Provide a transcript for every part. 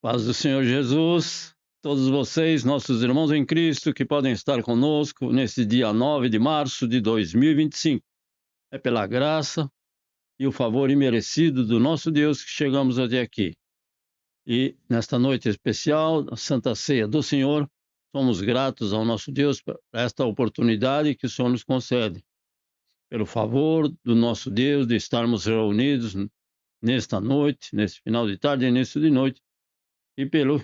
Paz do Senhor Jesus, todos vocês, nossos irmãos em Cristo, que podem estar conosco nesse dia 9 de março de 2025. É pela graça e o favor imerecido do nosso Deus que chegamos até aqui. E nesta noite especial, a Santa Ceia do Senhor, somos gratos ao nosso Deus por esta oportunidade que o Senhor nos concede. Pelo favor do nosso Deus de estarmos reunidos nesta noite, nesse final de tarde e início de noite, e pelo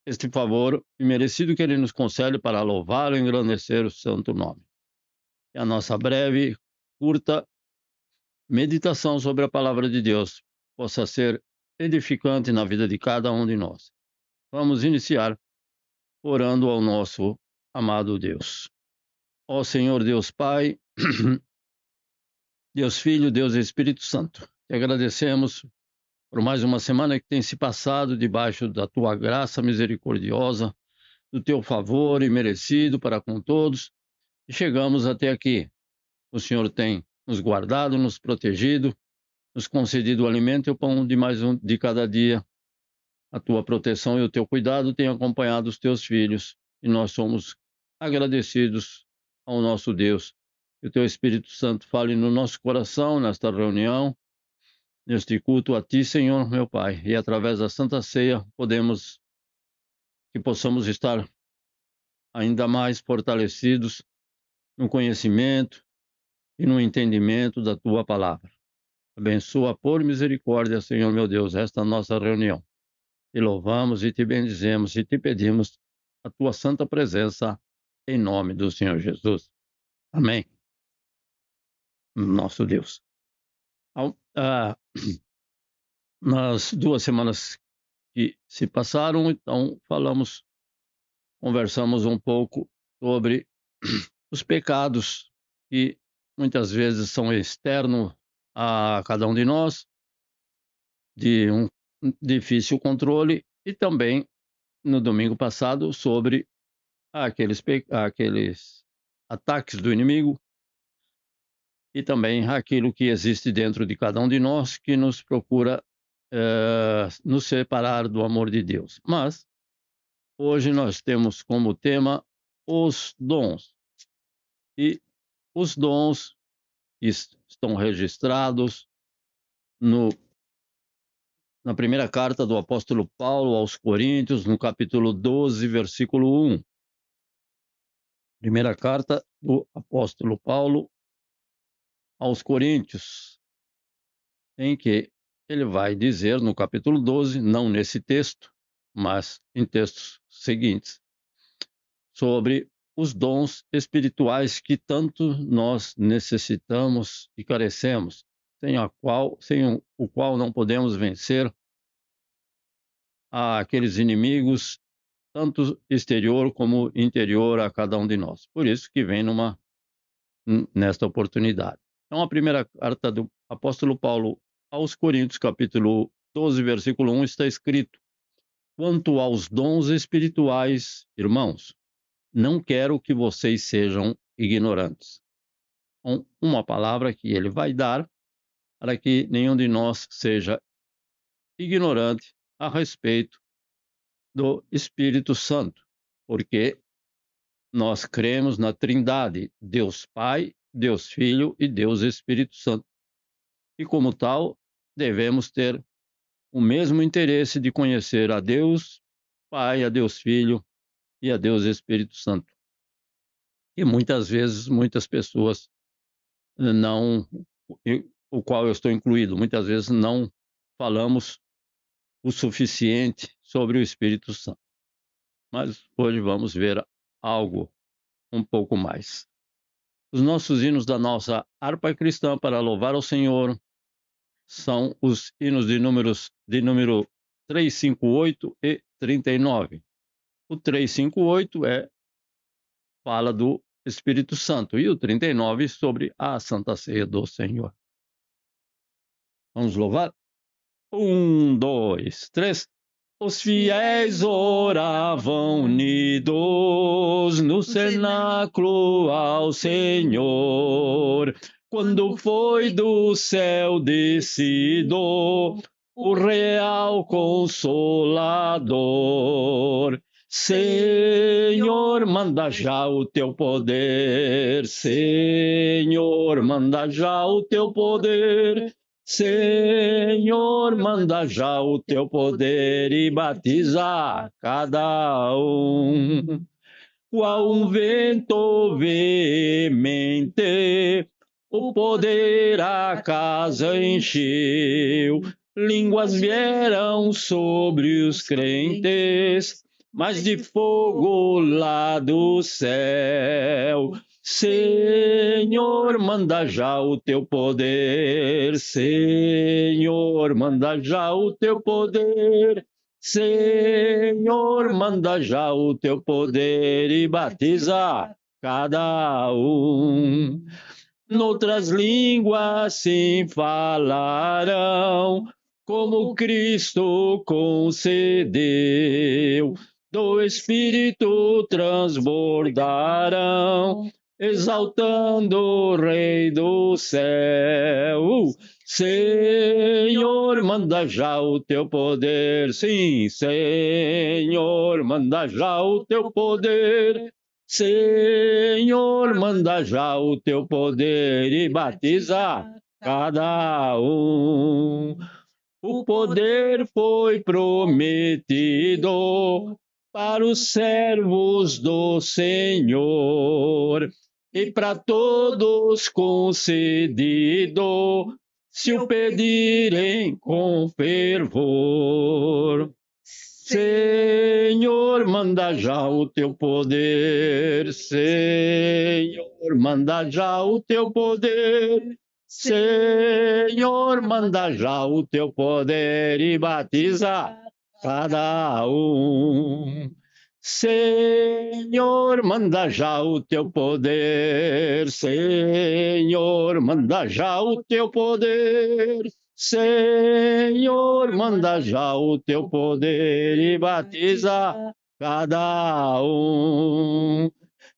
este favor imerecido que Ele nos concede para louvar e engrandecer o santo nome. E a nossa breve, curta meditação sobre a palavra de Deus possa ser edificante na vida de cada um de nós. Vamos iniciar orando ao nosso amado Deus. Ó Senhor Deus Pai, Deus Filho, Deus Espírito Santo, te agradecemos por mais uma semana que tem se passado debaixo da tua graça misericordiosa, do teu favor imerecido para com todos, e chegamos até aqui. O Senhor tem nos guardado, nos protegido, nos concedido o alimento e o pão de cada dia. A tua proteção e o teu cuidado têm acompanhado os teus filhos, e nós somos agradecidos ao nosso Deus. Que o teu Espírito Santo fale no nosso coração, nesta reunião, neste culto a ti, Senhor, meu Pai, e através da Santa Ceia possamos estar ainda mais fortalecidos no conhecimento e no entendimento da tua palavra. Abençoa por misericórdia, Senhor meu Deus, esta nossa reunião. Te louvamos e te bendizemos e te pedimos a tua santa presença em nome do Senhor Jesus. Amém. Nosso Deus. Nas 2 semanas que se passaram, então conversamos um pouco sobre os pecados que muitas vezes são externos a cada um de nós, de um difícil controle, e também no domingo passado sobre aqueles ataques do inimigo e também aquilo que existe dentro de cada um de nós que nos procura nos separar do amor de Deus. Mas hoje nós temos como tema os dons. E os dons estão registrados na primeira carta do apóstolo Paulo aos Coríntios, no capítulo 12, versículo 1. Primeira carta do apóstolo Paulo aos Coríntios, em que ele vai dizer no capítulo 12, não nesse texto, mas em textos seguintes, sobre os dons espirituais que tanto nós necessitamos e carecemos, sem o qual não podemos vencer aqueles inimigos, tanto exterior como interior a cada um de nós. Por isso que vem nesta oportunidade. Então, a primeira carta do apóstolo Paulo aos Coríntios, capítulo 12, versículo 1, está escrito: quanto aos dons espirituais, irmãos, não quero que vocês sejam ignorantes. Então, uma palavra que ele vai dar para que nenhum de nós seja ignorante a respeito do Espírito Santo, porque nós cremos na Trindade, Deus Pai, Deus Filho e Deus Espírito Santo. E como tal, devemos ter o mesmo interesse de conhecer a Deus Pai, a Deus Filho e a Deus Espírito Santo. E muitas vezes, muitas pessoas não, o qual eu estou incluído, muitas vezes não falamos o suficiente sobre o Espírito Santo. Mas hoje vamos ver algo um pouco mais. Os nossos hinos da nossa harpa cristã para louvar ao Senhor são os hinos de número 358 e 39. O 358 fala do Espírito Santo e o 39 sobre a Santa Ceia do Senhor. Vamos louvar? 1, 2, 3. Os fiéis oravam unidos no cenáculo ao Senhor, quando foi do céu descido o real Consolador. Senhor, manda já o teu poder. Senhor, manda já o teu poder. Senhor, manda já o teu poder e batiza cada um. Qual um vento veemente, o poder a casa encheu. Línguas vieram sobre os crentes, mas de fogo lá do céu. Senhor, manda já o teu poder. Senhor, manda já o teu poder. Senhor, manda já o teu poder e batiza cada um. Noutras línguas sim falarão, como Cristo concedeu. Do Espírito transbordarão, exaltando o Rei do céu. Senhor, manda já o teu poder. Sim, Senhor, manda já o teu poder. Senhor, manda já o teu poder e batiza cada um. O poder foi prometido para os servos do Senhor e para todos concedido, se o pedirem com fervor. Senhor, manda já o teu poder. Senhor, manda já o teu poder. Senhor, manda já o teu poder e batiza cada um. Senhor, manda já o teu poder. Senhor, manda já o teu poder. Senhor, manda já o teu poder e batiza cada um.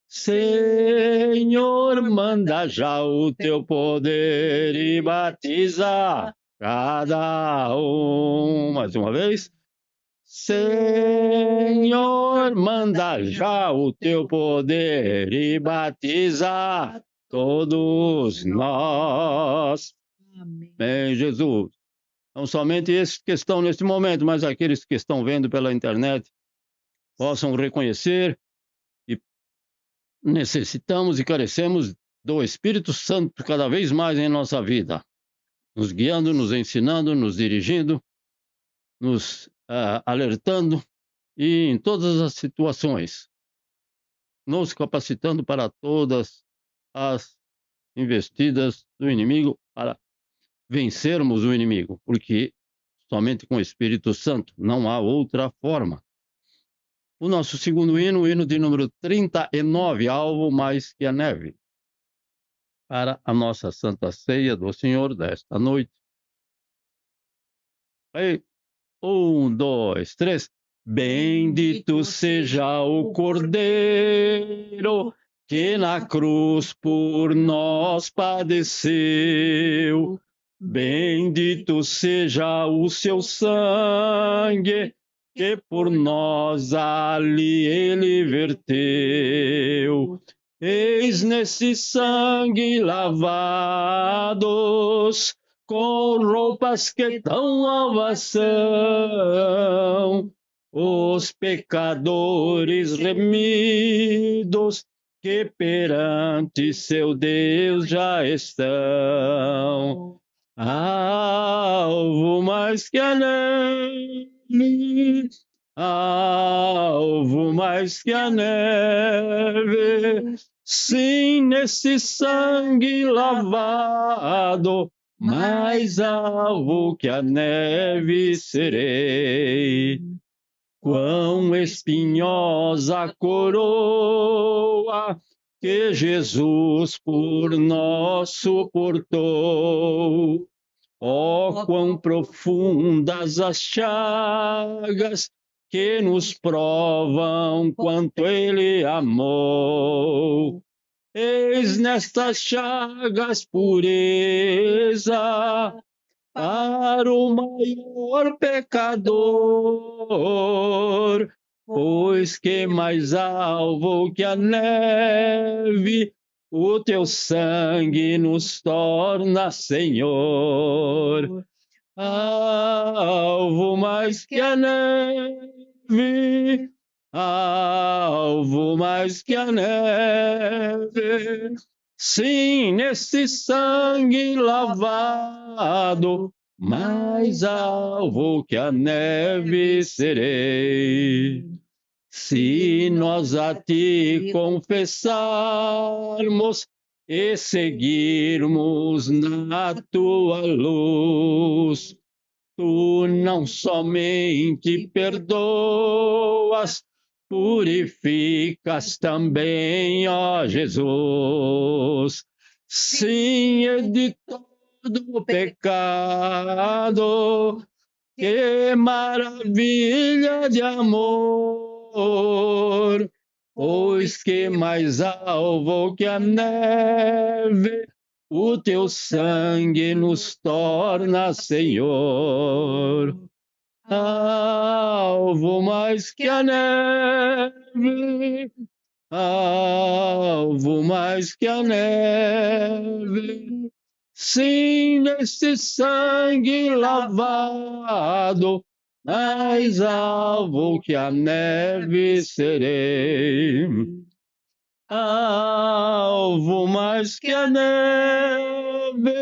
Senhor, manda já o teu poder e batiza cada um. Mais uma vez. Senhor, manda já o teu poder e batiza todos nós. Amém, Jesus. Não somente esses que estão neste momento, mas aqueles que estão vendo pela internet possam reconhecer e necessitamos e carecemos do Espírito Santo cada vez mais em nossa vida, nos guiando, nos ensinando, nos dirigindo, nos alertando e em todas as situações, nos capacitando para todas as investidas do inimigo, para vencermos o inimigo, porque somente com o Espírito Santo não há outra forma. O nosso segundo hino, o hino de número 39, Alvo Mais que a Neve, para a nossa Santa Ceia do Senhor desta noite. Aí, 1, 2, 3. Bendito seja o Cordeiro que na cruz por nós padeceu. Bendito seja o seu sangue que por nós ali ele verteu. Eis nesse sangue lavados, com roupas que tão alvas são, os pecadores remidos que perante seu Deus já estão. Alvo mais que a neve, alvo mais que a neve, sim, nesse sangue lavado, mais alvo que a neve serei. Quão espinhosa a coroa que Jesus por nós suportou. Oh, quão profundas as chagas que nos provam quanto ele amou. Eis nestas chagas pureza para o maior pecador, pois que mais alvo que a neve, o teu sangue nos torna, Senhor. Alvo mais que a neve, alvo mais que a neve. Sim, nesse sangue lavado, mais alvo que a neve serei. Se nós a ti confessarmos e seguirmos na tua luz, tu não somente perdoas, purificas também, ó Jesus. Sim, é de todo o pecado, que maravilha de amor, pois que mais alvo que a neve, o teu sangue nos torna, Senhor. Alvo mais que a neve, alvo mais que a neve. Sim, nesse sangue lavado, mais alvo que a neve serei. Alvo mais que a neve,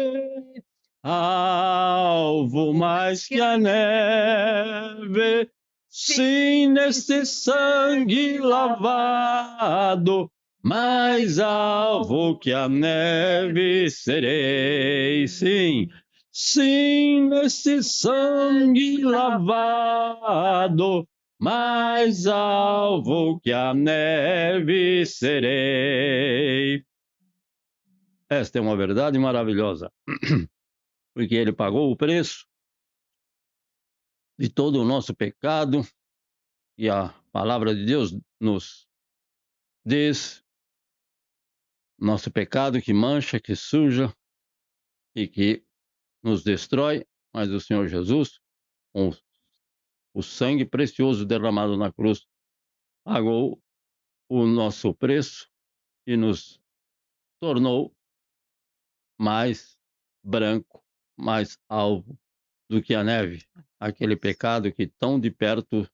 alvo mais que a neve. Sim, nesse sangue lavado, mais alvo que a neve serei. Sim, sim, nesse sangue lavado, mais alvo que a neve serei. Esta é uma verdade maravilhosa, porque ele pagou o preço de todo o nosso pecado, e a palavra de Deus nos diz: nosso pecado que mancha, que suja e que nos destrói, mas o Senhor Jesus, com o sangue precioso derramado na cruz, pagou o nosso preço e nos tornou mais branco, mais alvo do que a neve, aquele pecado que tão de perto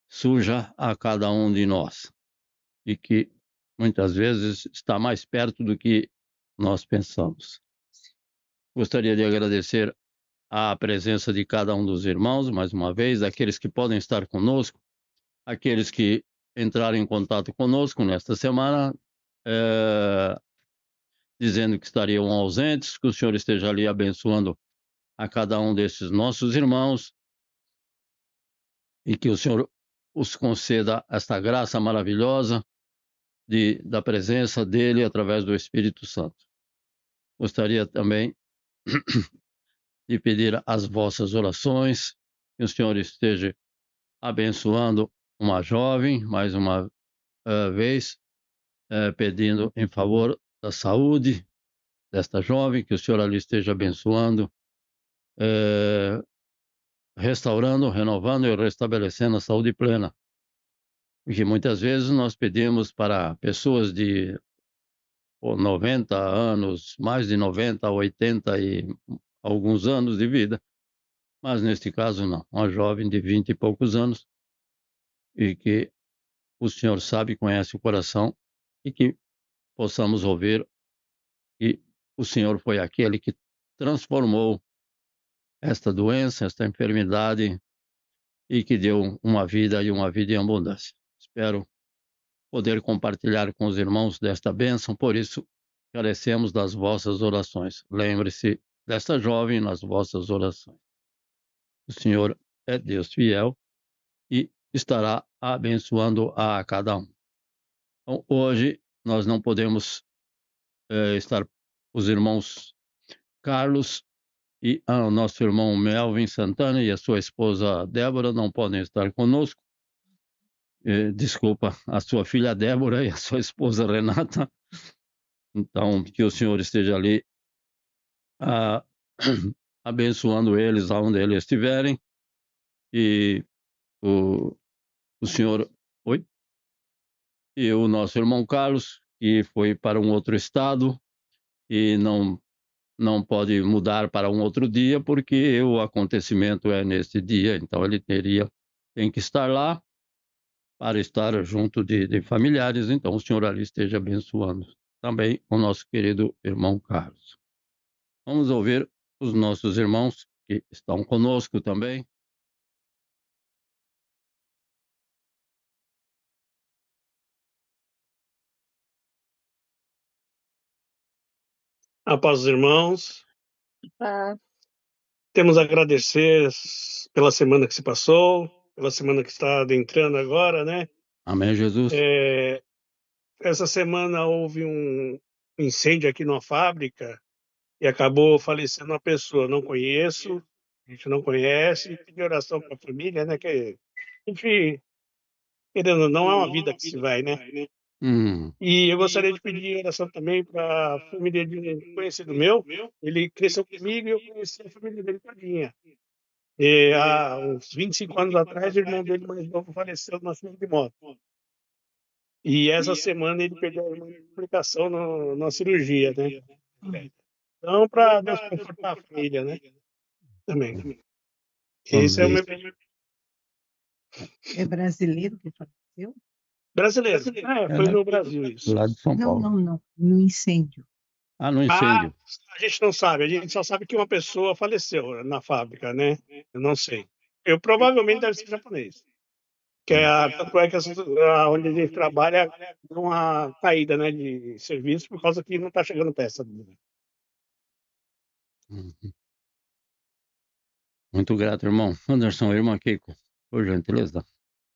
suja a cada um de nós e que muitas vezes está mais perto do que nós pensamos. Gostaria de agradecer a presença de cada um dos irmãos, mais uma vez, aqueles que podem estar conosco, aqueles que entraram em contato conosco nesta semana, dizendo que estariam ausentes, que o Senhor esteja ali abençoando a cada um desses nossos irmãos e que o Senhor os conceda esta graça maravilhosa da presença dele através do Espírito Santo. Gostaria também de pedir as vossas orações, que o Senhor esteja abençoando uma jovem, mais uma vez, pedindo em favor da saúde desta jovem, que o Senhor ali esteja abençoando, restaurando, renovando e restabelecendo a saúde plena. Porque muitas vezes nós pedimos para pessoas de 90 anos, mais de 90, 80 e alguns anos de vida, mas neste caso não, uma jovem de 20 e poucos anos, e que o Senhor sabe e conhece o coração, e que possamos ouvir que o Senhor foi aquele que transformou esta doença, esta enfermidade, e que deu uma vida e uma vida em abundância. Espero poder compartilhar com os irmãos desta bênção, por isso carecemos das vossas orações. Lembre-se desta jovem nas vossas orações. O Senhor é Deus fiel e estará abençoando a cada um. Então, hoje nós não podemos estar, os irmãos Carlos e o nosso irmão Melvin Santana e a sua esposa Débora não podem estar conosco. Desculpa, a sua filha Débora e a sua esposa Renata. Então, que o Senhor esteja ali abençoando eles aonde eles estiverem. E o senhor... Oi? E o nosso irmão Carlos, que foi para um outro estado e não pode mudar para um outro dia, porque o acontecimento é nesse dia, então ele tem que estar lá para estar junto de familiares. Então o senhor ali esteja abençoando também o nosso querido irmão Carlos. Vamos ouvir os nossos irmãos que estão conosco também. A paz dos irmãos. Paz. Temos a agradecer pela semana que se passou, pela semana que está adentrando agora, né? Amém, Jesus. Essa semana houve um incêndio aqui numa fábrica e acabou falecendo uma pessoa. Não conheço, a gente não conhece. Pedir oração para a família, né? Que a gente, querendo ou não, é uma vida que se vai, né? E eu gostaria de pedir oração também para a família de um conhecido meu. Ele cresceu comigo e eu conheci a família dele todinha. E há uns 25 anos atrás, o irmão dele mais novo faleceu num acidente de moto. E essa semana ele perdeu uma complicação na cirurgia, né? Então, para Deus confortar a família, né? Também. Esse é o meu pedido. É brasileiro que faleceu? Brasileiro. Foi no Brasil isso. Lá de São Paulo. Não. No incêndio. No incêndio. A gente não sabe. A gente só sabe que uma pessoa faleceu na fábrica, né? Eu não sei. Eu provavelmente deve ser japonês. Tanto é que onde a gente trabalha deu uma caída, né, de serviço por causa que não está chegando peça. Muito grato, irmão. Anderson, irmã Keiko, por gentileza.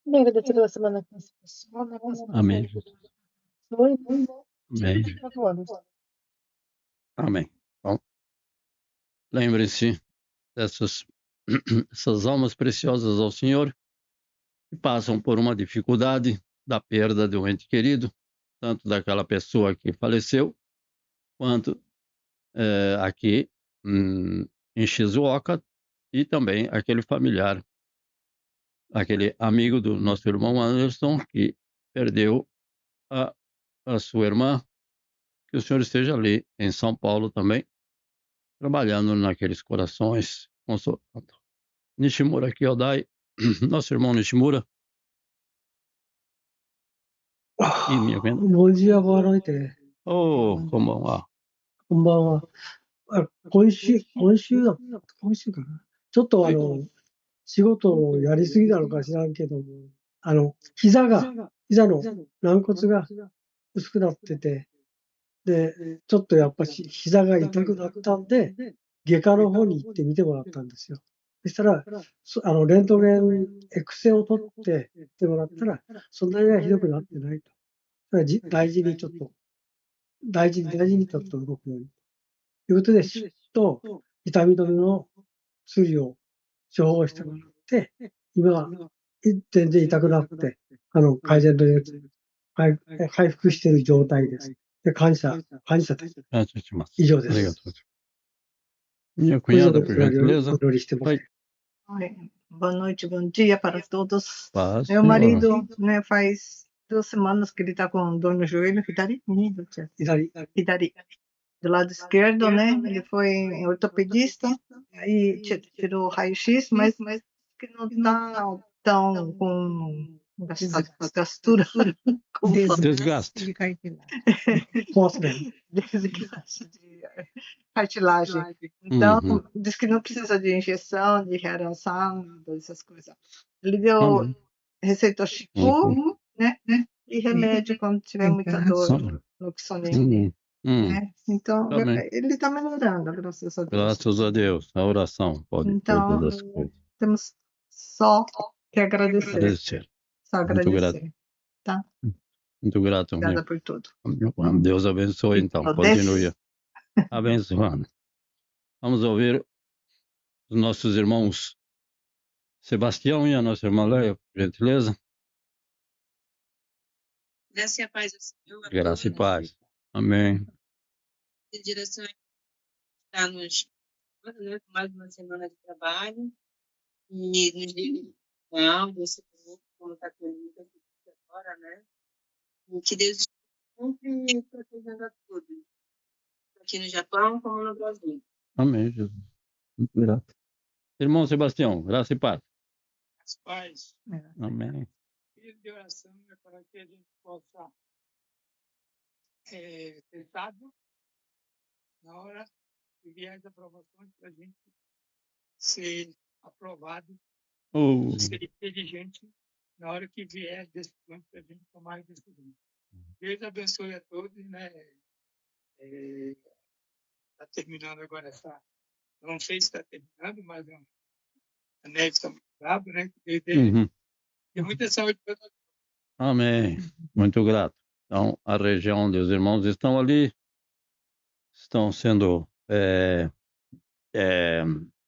Me agradecer pela semana que se passou, né? Amém. Foi. Amém. Amém. Bom, lembre-se essas almas preciosas ao Senhor que passam por uma dificuldade da perda de um ente querido, tanto daquela pessoa que faleceu, quanto aqui em Shizuoka, e também aquele familiar, aquele amigo do nosso irmão Anderson, que perdeu a sua irmã. Que o Senhor esteja ali em São Paulo também, trabalhando naqueles corações, consolando. Nishimura Kyodai, nosso irmão Nishimura. Bom dia, boa noite. Como va? こんばんは。今週かな。ちょっと仕事をやりすぎたのか知らんけども、膝の軟骨が薄くなってて、で、ちょっとやっぱし膝が痛くなったんで、外科の方に行って見てもらったんですよ。そしたら、レントゲン、X 線を取ってもらったら、そんなにはひどくなってないと。大事にちょっと動くように。ということで、しっと痛み止めの薬を処方してもらって、今、全然痛くなくて、改善回復している状態です。で、感謝です。以上です。Minha cunhada, por gentileza. Boa noite, bom dia para todos. Paz, Meu marido, né, faz 2 semanas que ele está com dor no joelho, hidari. Do lado esquerdo, né? Ele foi em ortopedista, aí tirou raio-x, mas que não está tão com gastura. Desgaste. De cartilagem. Desgaste de cartilagem. Então, diz que não precisa de injeção, de reação, essas coisas. Ele receitou Chiku, né? E remédio quando tiver muita dor, Loxonin. Então, ele está melhorando, graças a Deus. Graças a Deus. A oração pode todas as coisas. Temos só que agradecer. Só agradecer. Tá? Muito grato. Obrigada por tudo. Deus abençoe, então. Continue abençoando. Vamos ouvir os nossos irmãos Sebastião e a nossa irmã Leia, por gentileza. Graça e a paz do Senhor. Graça e paz. Amém. Em direção a está nos né, com mais uma semana de trabalho. E nos dias de final, desse grupo, como está tendo agora, né? E que Deus sempre protegendo a todos, aqui no Japão como no Brasil. Amém, Jesus. Muito grato. Irmão Sebastião, graça e paz. As paz. Amém. Pedido de oração é para que a gente possa ter dado na hora que vier as aprovações para a gente ser aprovado, Oh, ser inteligente na hora que vier decisões para a gente tomar as decisões. Deus abençoe a todos, né? Está terminando agora essa. Não sei se está terminando, mas a neve está muito brava, né? Deus dê muita saúde para todos. amém. Muito grato. Então, a região onde os irmãos estão ali estão sendo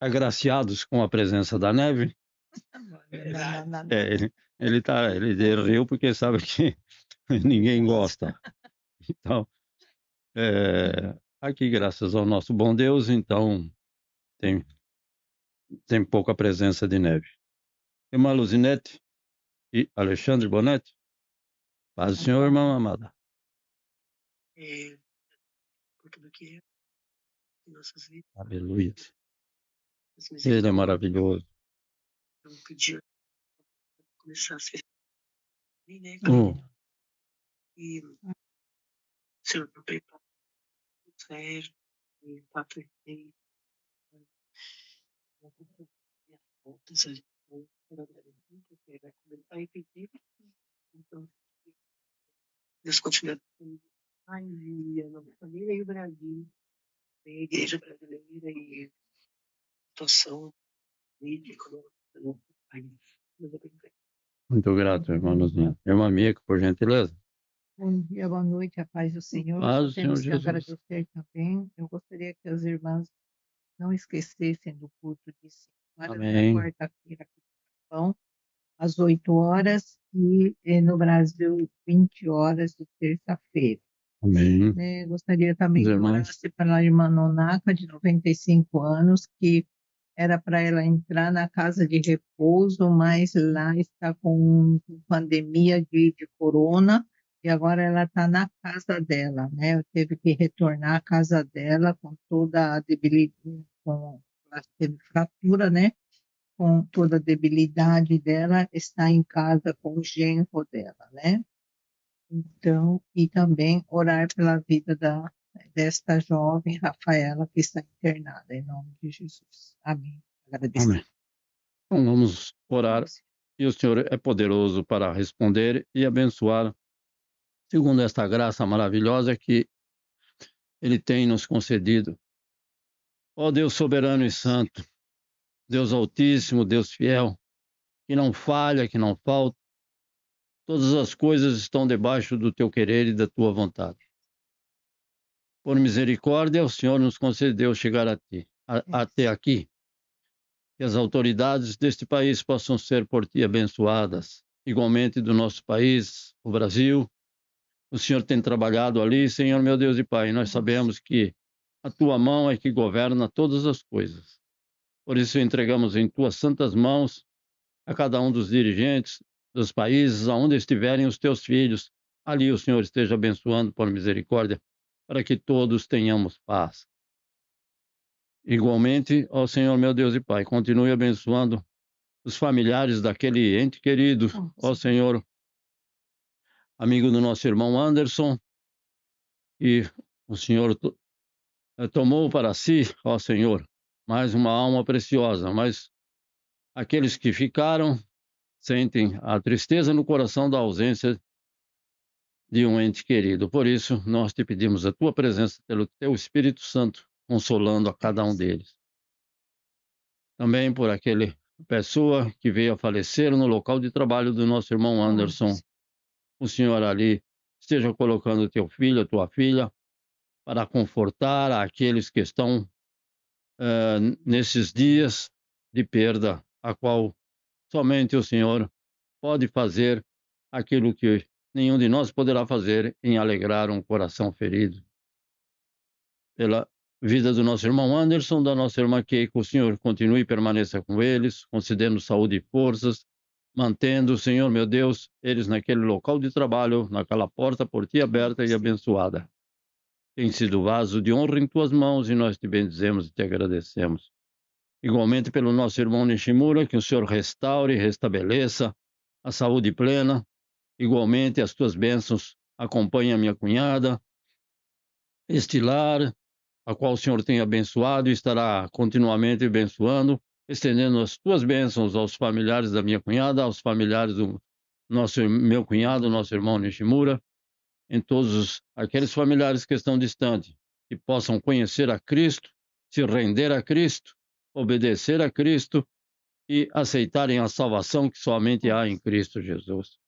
agraciados com a presença da neve. Ele riu porque sabe que ninguém gosta. Então, aqui, graças ao nosso bom Deus, então tem pouca presença de neve. Irmã Luzinete e Alexandre Bonetti, paz do Senhor, irmã amada. Por tudo que é em nossas vidas. Aleluia. Ele é maravilhoso. Eu pedi para começar a ser né? E o Senhor não prepara tudo certo, e está perfeito. Minhas contas, eu quero agradecer, porque vai começar a pedir. Então, Deus continua a nossa família e o Brasil, a igreja brasileira e a situação política do nosso país. Deus abençoe. Muito grato, irmã Luzinete. Irmã Mica, por gentileza. Bom dia, boa noite, a paz do Senhor. Paz do Só Senhor temos que Jesus. agradecer também. Eu gostaria que as irmãs não esquecessem do culto de segunda, Amém. na quarta-feira, aqui no Japão, às 8 horas, e no Brasil, 20 horas de terça-feira. Amém. Gostaria também Os de irmãos. orar pela irmã Nonaka, de 95 anos, que era para ela entrar na casa de repouso, mas lá está com pandemia de corona, e agora ela está na casa dela, né? Eu teve que retornar à casa dela com toda a debilidade, ela teve fratura, né? Com toda a debilidade dela, está em casa com o genro dela, né? Então, e também orar pela vida desta jovem Rafaela que está internada, em nome de Jesus. Amém. Agradeço. Amém. Então vamos orar. E o Senhor é poderoso para responder e abençoar, segundo esta graça maravilhosa que Ele tem nos concedido. Ó Deus soberano e santo, Deus altíssimo, Deus fiel, que não falha, que não falta, todas as coisas estão debaixo do teu querer e da tua vontade. Por misericórdia, o Senhor nos concedeu chegar até aqui. Que as autoridades deste país possam ser por ti abençoadas. Igualmente do nosso país, o Brasil. O Senhor tem trabalhado ali, Senhor meu Deus e Pai. Nós sabemos que a tua mão é que governa todas as coisas. Por isso entregamos em tuas santas mãos a cada um dos dirigentes dos países, aonde estiverem os teus filhos. Ali o Senhor esteja abençoando por misericórdia, para que todos tenhamos paz. Igualmente, ó Senhor meu Deus e Pai, continue abençoando os familiares daquele ente querido, ó Senhor, amigo do nosso irmão Anderson, e o Senhor tomou para si, ó Senhor, mais uma alma preciosa, mas aqueles que ficaram sentem a tristeza no coração da ausência de um ente querido. Por isso, nós te pedimos a tua presença pelo teu Espírito Santo, consolando a cada um deles. Também por aquele pessoa que veio a falecer no local de trabalho do nosso irmão Anderson. O Senhor ali esteja colocando teu filho, a tua filha, para confortar aqueles que estão nesses dias de perda, a qual somente o Senhor pode fazer aquilo que nenhum de nós poderá fazer em alegrar um coração ferido vida do nosso irmão Anderson, da nossa irmã Keiko, o Senhor continue e permaneça com eles, concedendo saúde e forças, mantendo, Senhor meu Deus, eles naquele local de trabalho, naquela porta por ti aberta e abençoada. Tem sido vaso de honra em tuas mãos e nós te bendizemos e te agradecemos. Igualmente pelo nosso irmão Nishimura, que o Senhor restaure e restabeleça a saúde plena. Igualmente as tuas bênçãos acompanhem a minha cunhada, este lar, a qual o Senhor tem abençoado e estará continuamente abençoando, estendendo as tuas bênçãos aos familiares da minha cunhada, aos familiares do meu cunhado, nosso irmão Nishimura, em todos aqueles familiares que estão distantes, que possam conhecer a Cristo, se render a Cristo, obedecer a Cristo e aceitarem a salvação que somente há em Cristo Jesus.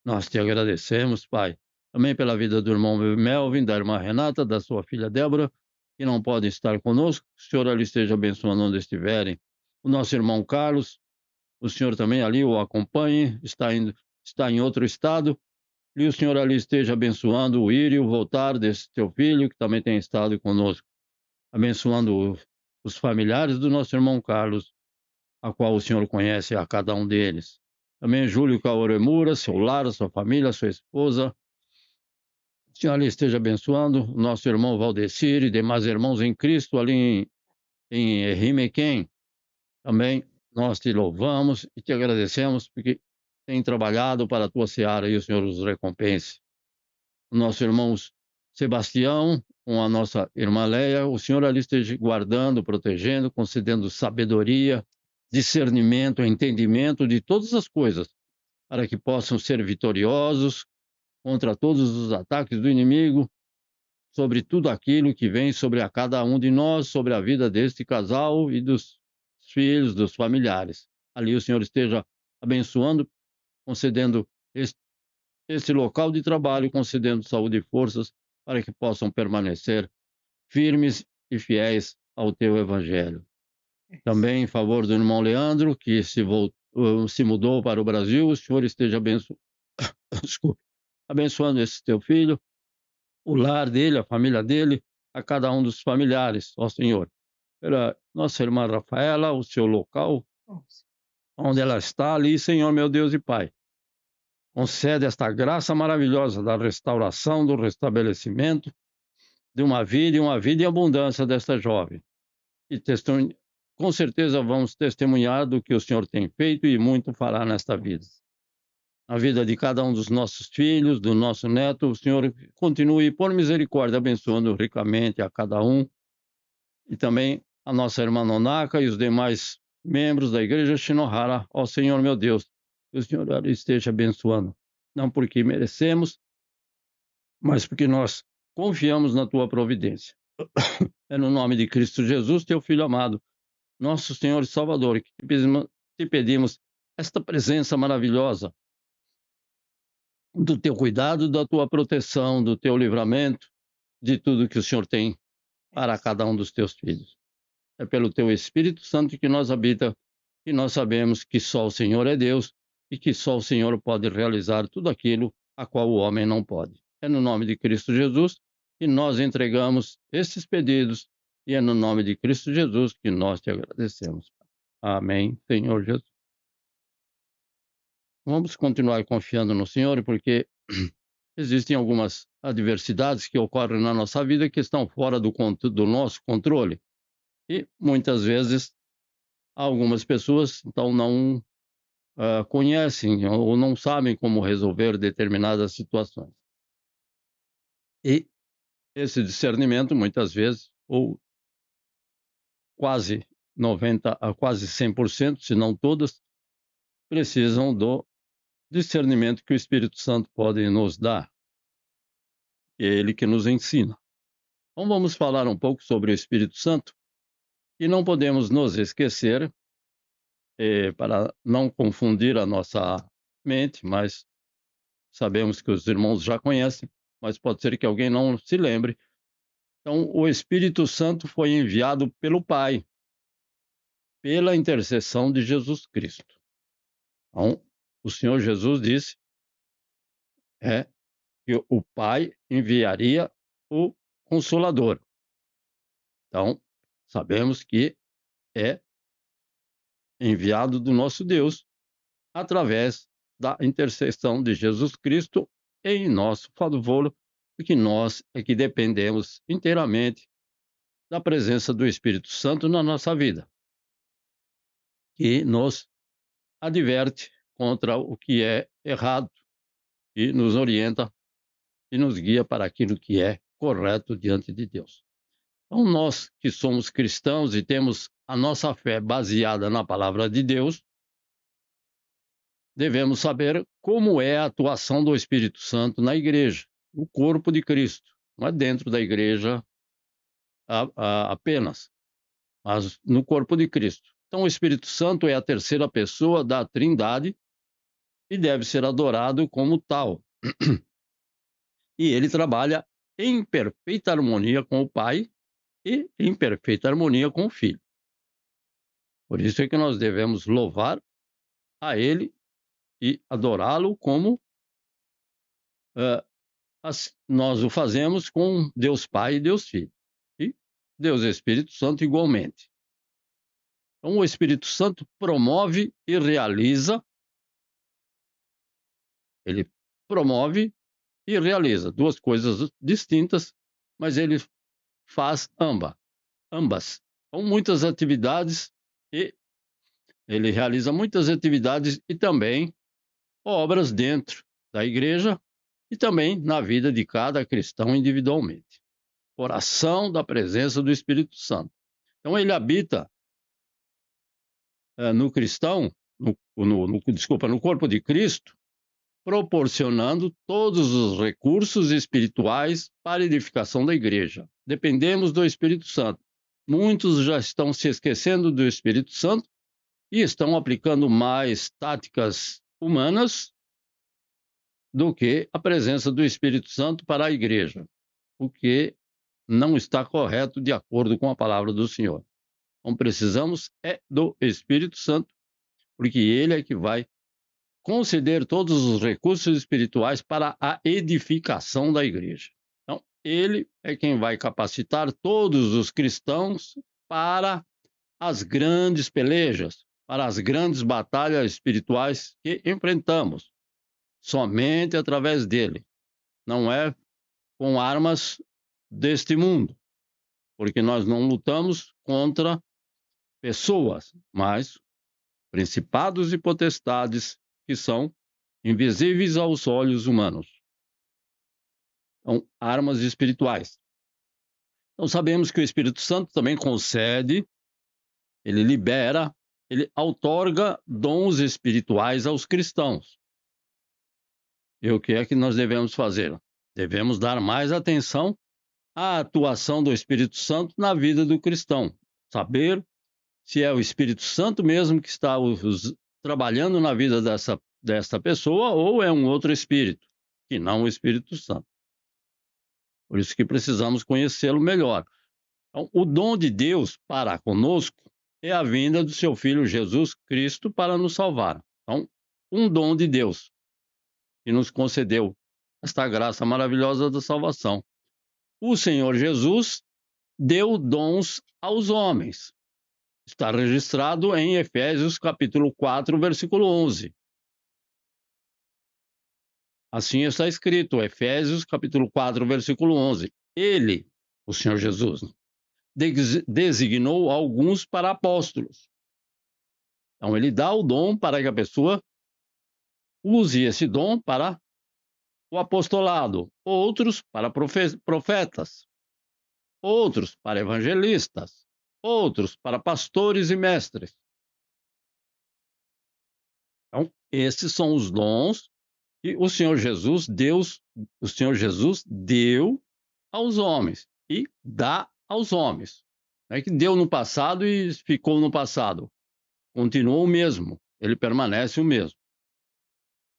Nós te agradecemos, Pai, também pela vida do irmão Melvin, da irmã Renata, da sua filha Débora, que não podem estar conosco. Que o Senhor ali esteja abençoando onde estiverem. O nosso irmão Carlos, o Senhor também ali o acompanhe, está em outro estado, e o Senhor ali esteja abençoando o ir e o voltar desse teu filho, que também tem estado conosco, abençoando os familiares do nosso irmão Carlos, a qual o Senhor conhece a cada um deles. Também Júlio Kaoremura, seu lar, sua família, sua esposa. O Senhor ali esteja abençoando o nosso irmão Valdecir e demais irmãos em Cristo ali em Rimequém. Também nós te louvamos e te agradecemos porque tem trabalhado para a tua seara e o Senhor os recompense. O nosso irmão Sebastião, com a nossa irmã Leia, o Senhor ali esteja guardando, protegendo, concedendo sabedoria, discernimento, entendimento de todas as coisas, para que possam ser vitoriosos contra todos os ataques do inimigo, sobre tudo aquilo que vem sobre a cada um de nós, sobre a vida deste casal e dos filhos, dos familiares. Ali o Senhor esteja abençoando, concedendo esse local de trabalho, concedendo saúde e forças para que possam permanecer firmes e fiéis ao teu evangelho. Também em favor do irmão Leandro, que se mudou para o Brasil, o Senhor esteja abençoando esse teu filho, o lar dele, a família dele, a cada um dos familiares, ó Senhor. Pela nossa irmã Rafaela, o seu local, onde ela está ali, Senhor, meu Deus e Pai. Concede esta graça maravilhosa da restauração, do restabelecimento de uma vida em abundância desta jovem. E com certeza vamos testemunhar do que o Senhor tem feito e muito fará nesta vida. Na vida de cada um dos nossos filhos, do nosso neto, o Senhor continue, por misericórdia, abençoando ricamente a cada um. E também a nossa irmã Nonaka e os demais membros da Igreja Shinohara. Ó Senhor, meu Deus, que o Senhor esteja abençoando. Não porque merecemos, mas porque nós confiamos na tua providência. É no nome de Cristo Jesus, teu Filho amado, nosso Senhor e Salvador, que te pedimos esta presença maravilhosa do teu cuidado, da tua proteção, do teu livramento, de tudo que o Senhor tem para cada um dos teus filhos. É pelo teu Espírito Santo que nós habita, e nós sabemos que só o Senhor é Deus e que só o Senhor pode realizar tudo aquilo a qual o homem não pode. É no nome de Cristo Jesus que nós entregamos esses pedidos e é no nome de Cristo Jesus que nós te agradecemos. Amém, Senhor Jesus. Vamos continuar confiando no Senhor, porque existem algumas adversidades que ocorrem na nossa vida que estão fora do nosso controle. E, muitas vezes, algumas pessoas então, não conhecem ou não sabem como resolver determinadas situações. E esse discernimento, muitas vezes, ou quase 90% a quase 100%, se não todas, precisam do discernimento que o Espírito Santo pode nos dar. É ele que nos ensina. Então vamos falar um pouco sobre o Espírito Santo e não podemos nos esquecer, para não confundir a nossa mente, mas sabemos que os irmãos já conhecem, mas pode ser que alguém não se lembre. Então o Espírito Santo foi enviado pelo Pai, pela intercessão de Jesus Cristo. Então, o Senhor Jesus disse que o Pai enviaria o Consolador. Então, sabemos que é enviado do nosso Deus através da intercessão de Jesus Cristo em nosso favor, porque nós é que dependemos inteiramente da presença do Espírito Santo na nossa vida, que nos adverte contra o que é errado e nos orienta e nos guia para aquilo que é correto diante de Deus. Então, nós que somos cristãos e temos a nossa fé baseada na palavra de Deus, devemos saber como é a atuação do Espírito Santo na igreja, no corpo de Cristo. Não é dentro da igreja apenas, mas no corpo de Cristo. Então, o Espírito Santo é a terceira pessoa da Trindade e deve ser adorado como tal. E ele trabalha em perfeita harmonia com o Pai e em perfeita harmonia com o Filho. Por isso é que nós devemos louvar a ele e adorá-lo como nós o fazemos com Deus Pai e Deus Filho. E Deus Espírito Santo igualmente. Então, o Espírito Santo promove e realiza. Ele promove e realiza duas coisas distintas, mas ele faz ambas. Então, muitas atividades e ele realiza muitas atividades e também obras dentro da igreja e também na vida de cada cristão individualmente. Oração da presença do Espírito Santo. Então, ele habita no cristão, no corpo de Cristo, proporcionando todos os recursos espirituais para a edificação da igreja. Dependemos do Espírito Santo. Muitos já estão se esquecendo do Espírito Santo e estão aplicando mais táticas humanas do que a presença do Espírito Santo para a igreja, o que não está correto de acordo com a palavra do Senhor. Então precisamos do Espírito Santo, porque ele é que vai conceder todos os recursos espirituais para a edificação da igreja. Então, ele é quem vai capacitar todos os cristãos para as grandes pelejas, para as grandes batalhas espirituais que enfrentamos. Somente através dele. Não é com armas deste mundo, porque nós não lutamos contra pessoas, mas principados e potestades que são invisíveis aos olhos humanos. São armas espirituais. Então sabemos que o Espírito Santo também concede, ele libera, ele outorga dons espirituais aos cristãos. E o que é que nós devemos fazer? Devemos dar mais atenção à atuação do Espírito Santo na vida do cristão. Saber se é o Espírito Santo mesmo que está trabalhando na vida dessa pessoa ou é um outro espírito, que não o Espírito Santo. Por isso que precisamos conhecê-lo melhor. Então, o dom de Deus para conosco é a vinda do seu Filho Jesus Cristo para nos salvar. Então, um dom de Deus que nos concedeu esta graça maravilhosa da salvação. O Senhor Jesus deu dons aos homens. Está registrado em Efésios capítulo 4, versículo 11. Assim está escrito, Efésios capítulo 4, versículo 11. Ele, o Senhor Jesus, designou alguns para apóstolos. Então, ele dá o dom para que a pessoa use esse dom para o apostolado, outros para profetas, outros para evangelistas, outros para pastores e mestres. Então, esses são os dons que o Senhor Jesus deu aos homens e dá aos homens. Não é que deu no passado e ficou no passado. Continuou o mesmo, ele permanece o mesmo.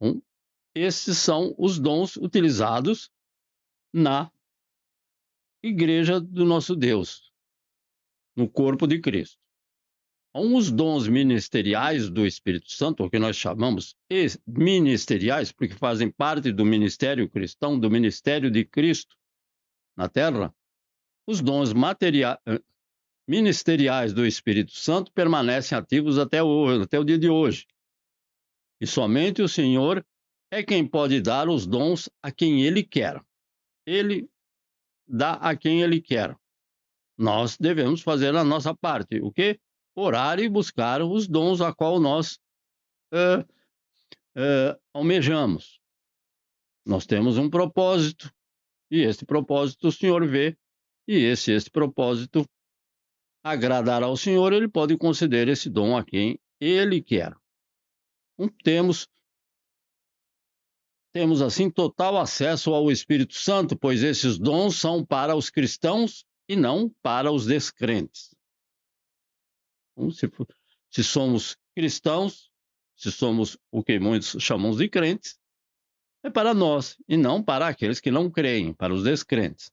Então, esses são os dons utilizados na igreja do nosso Deus, no corpo de Cristo. Então, os dons ministeriais do Espírito Santo, o que nós chamamos ministeriais, porque fazem parte do ministério cristão, do ministério de Cristo na terra, os dons ministeriais do Espírito Santo permanecem ativos até o dia de hoje. E somente o Senhor é quem pode dar os dons a quem Ele quer. Ele dá a quem Ele quer. Nós devemos fazer a nossa parte. O quê? Orar e buscar os dons a qual nós almejamos. Nós temos um propósito, e esse propósito o Senhor vê, e se esse propósito agradar ao Senhor, Ele pode conceder esse dom a quem Ele quer. Então, temos assim total acesso ao Espírito Santo, pois esses dons são para os cristãos e não para os descrentes. Então, se somos cristãos, se somos o que muitos chamam de crentes, é para nós e não para aqueles que não creem, para os descrentes.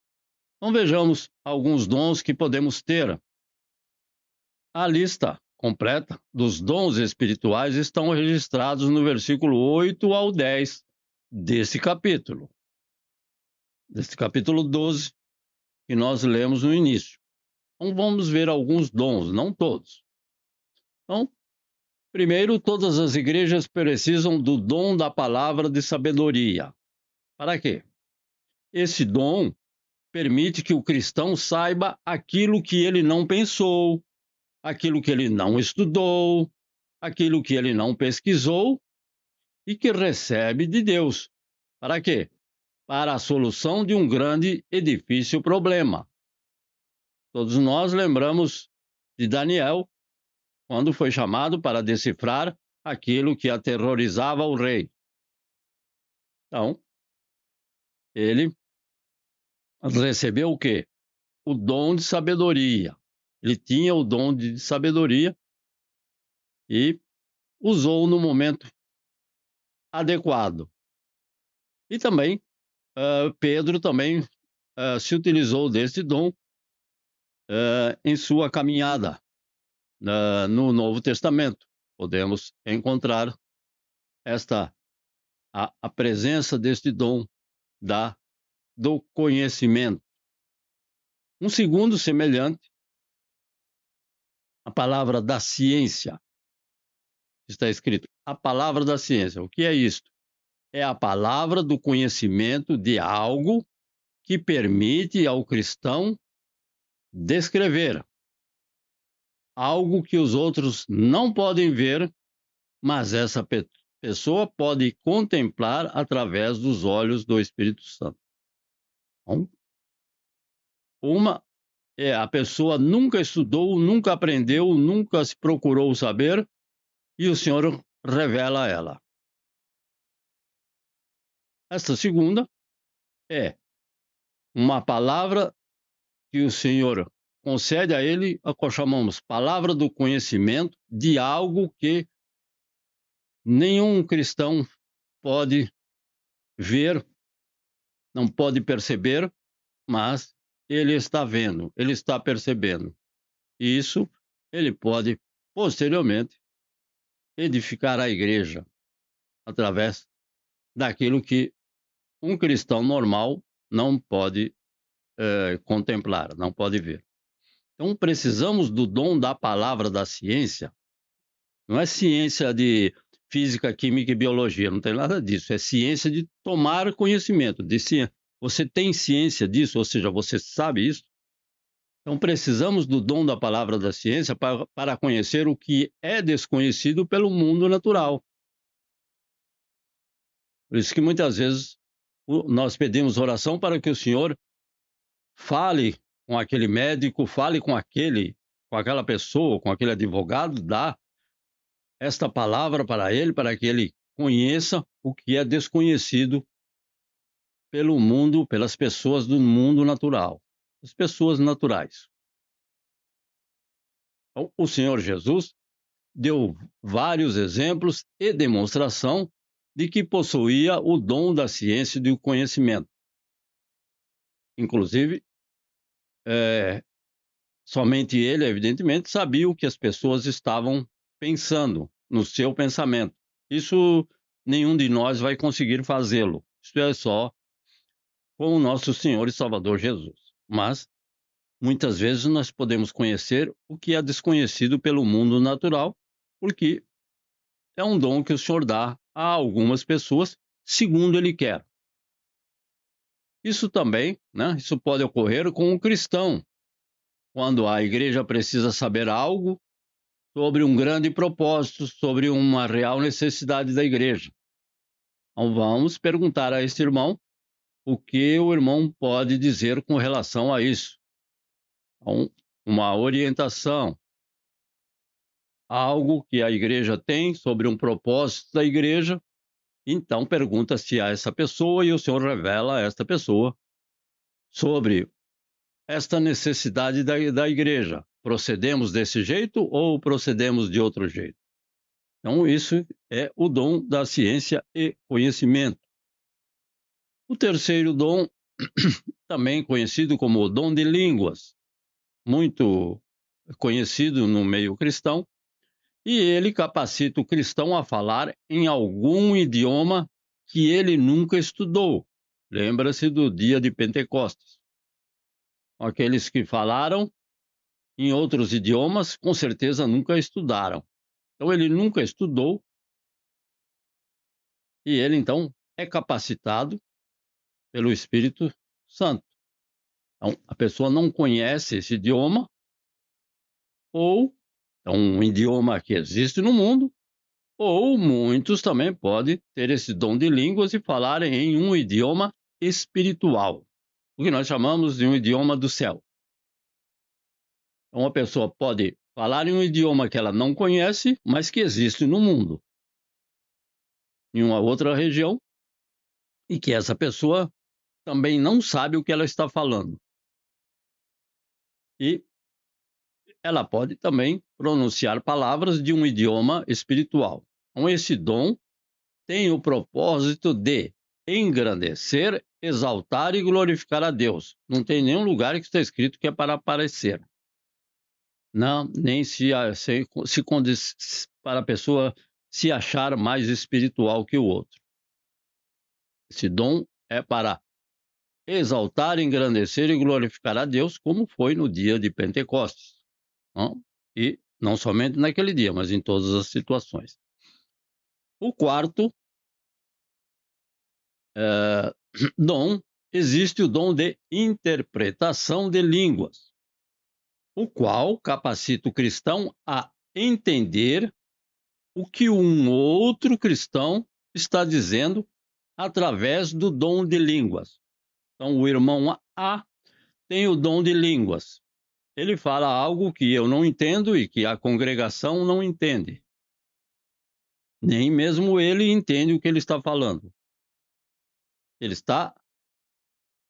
Então vejamos alguns dons que podemos ter. A lista completa dos dons espirituais estão registrados no versículo 8 ao 10 desse capítulo 12, que nós lemos no início. Então vamos ver alguns dons, não todos. Então, primeiro, todas as igrejas precisam do dom da palavra de sabedoria. Para quê? Esse dom permite que o cristão saiba aquilo que ele não pensou, aquilo que ele não estudou, aquilo que ele não pesquisou e que recebe de Deus. Para quê? Para a solução de um grande e difícil problema. Todos nós lembramos de Daniel, quando foi chamado para decifrar aquilo que aterrorizava o rei. Então, ele recebeu o quê? O dom de sabedoria. Ele tinha o dom de sabedoria e usou no momento adequado. E também, Pedro também se utilizou desse dom em sua caminhada no Novo Testamento. Podemos encontrar a presença deste dom do conhecimento. Um segundo semelhante, a palavra da ciência. Está escrito, a palavra da ciência. O que é isto? É a palavra do conhecimento de algo que permite ao cristão descrever algo que os outros não podem ver, mas essa pessoa pode contemplar através dos olhos do Espírito Santo. Então, a pessoa nunca estudou, nunca aprendeu, nunca se procurou saber, e o Senhor revela a ela. Esta segunda é uma palavra que o Senhor concede a ele, a qual chamamos palavra do conhecimento de algo que nenhum cristão pode ver, não pode perceber, mas ele está vendo, ele está percebendo. E isso ele pode, posteriormente, edificar a igreja através daquilo que um cristão normal não pode contemplar, não pode ver. Então, precisamos do dom da palavra da ciência. Não é ciência de física, química e biologia, não tem nada disso. É ciência de tomar conhecimento. Você tem ciência disso, ou seja, você sabe isso? Então, precisamos do dom da palavra da ciência para conhecer o que é desconhecido pelo mundo natural. Por isso que muitas vezes nós pedimos oração para que o Senhor fale com aquele médico, fale com aquela pessoa, com aquele advogado, dá esta palavra para ele, para que ele conheça o que é desconhecido pelo mundo, pelas pessoas do mundo natural, as pessoas naturais. Então, o Senhor Jesus deu vários exemplos e demonstração de que possuía o dom da ciência e do conhecimento. Inclusive, somente ele, evidentemente, sabia o que as pessoas estavam pensando no seu pensamento. Isso nenhum de nós vai conseguir fazê-lo. Isso é só com o nosso Senhor e Salvador Jesus. Mas muitas vezes nós podemos conhecer o que é desconhecido pelo mundo natural, porque é um dom que o Senhor dá a algumas pessoas, segundo Ele quer. Isso também, né? Isso pode ocorrer com um cristão, quando a igreja precisa saber algo sobre um grande propósito, sobre uma real necessidade da igreja. Então vamos perguntar a esse irmão o que o irmão pode dizer com relação a isso. Então, uma orientação, algo que a igreja tem sobre um propósito da igreja. Então pergunta-se a essa pessoa e o Senhor revela a esta pessoa sobre esta necessidade da igreja. Procedemos desse jeito ou procedemos de outro jeito? Então, isso é o dom da ciência e conhecimento. O terceiro dom, também conhecido como o dom de línguas, muito conhecido no meio cristão, e ele capacita o cristão a falar em algum idioma que ele nunca estudou. Lembra-se do dia de Pentecostes. Aqueles que falaram em outros idiomas, com certeza nunca estudaram. Então, ele nunca estudou e ele, então, é capacitado pelo Espírito Santo. Então, a pessoa não conhece esse idioma, ou é um idioma que existe no mundo, ou muitos também podem ter esse dom de línguas e falar em um idioma espiritual, o que nós chamamos de um idioma do céu. Então, uma pessoa pode falar em um idioma que ela não conhece, mas que existe no mundo, em uma outra região, e que essa pessoa também não sabe o que ela está falando. E ela pode também pronunciar palavras de um idioma espiritual. Então, esse dom tem o propósito de engrandecer, exaltar e glorificar a Deus. Não tem nenhum lugar que está escrito que é para aparecer. Não, nem para a pessoa se achar mais espiritual que o outro. Esse dom é para exaltar, engrandecer e glorificar a Deus, como foi no dia de Pentecostes. Não? E não somente naquele dia, mas em todas as situações. O quarto dom, existe o dom de interpretação de línguas, o qual capacita o cristão a entender o que um outro cristão está dizendo através do dom de línguas. Então, o irmão A tem o dom de línguas. Ele fala algo que eu não entendo e que a congregação não entende. Nem mesmo ele entende o que ele está falando. Ele está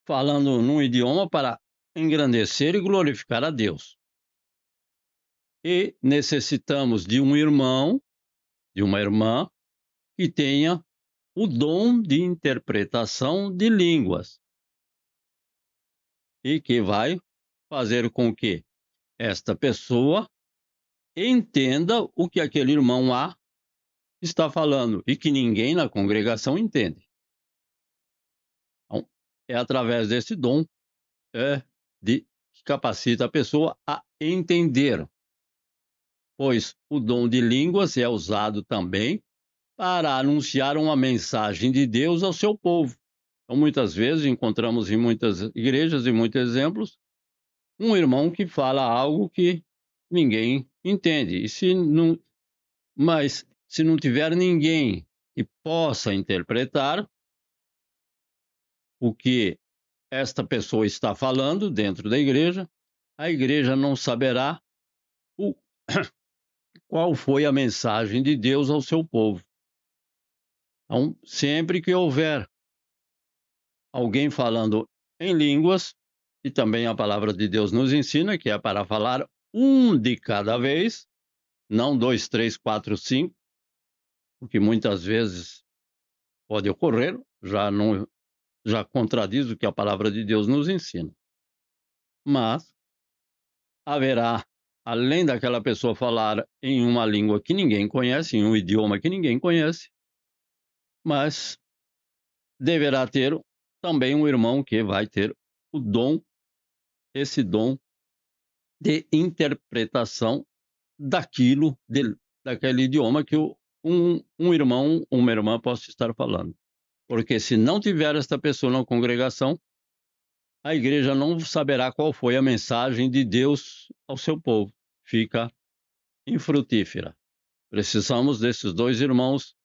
falando num idioma para engrandecer e glorificar a Deus. E necessitamos de um irmão, de uma irmã, que tenha o dom de interpretação de línguas e que vai fazer com que esta pessoa entenda o que aquele irmão A está falando e que ninguém na congregação entende. Então, é através desse dom que capacita a pessoa a entender, pois o dom de línguas é usado também para anunciar uma mensagem de Deus ao seu povo. Então, muitas vezes, encontramos em muitas igrejas e muitos exemplos, um irmão que fala algo que ninguém entende. Mas se não tiver ninguém que possa interpretar o que esta pessoa está falando dentro da igreja, a igreja não saberá qual foi a mensagem de Deus ao seu povo. Então, sempre que houver alguém falando em línguas, e também a palavra de Deus nos ensina que é para falar um de cada vez, não 2, 3, 4, 5, o que muitas vezes pode ocorrer, já contradiz o que a palavra de Deus nos ensina. Mas haverá, além daquela pessoa falar em uma língua que ninguém conhece, em um idioma que ninguém conhece, mas deverá ter também um irmão que vai ter esse dom de interpretação daquele idioma que um irmão, uma irmã possa estar falando. Porque se não tiver esta pessoa na congregação, a igreja não saberá qual foi a mensagem de Deus ao seu povo. Fica infrutífera. Precisamos desses 2 irmãos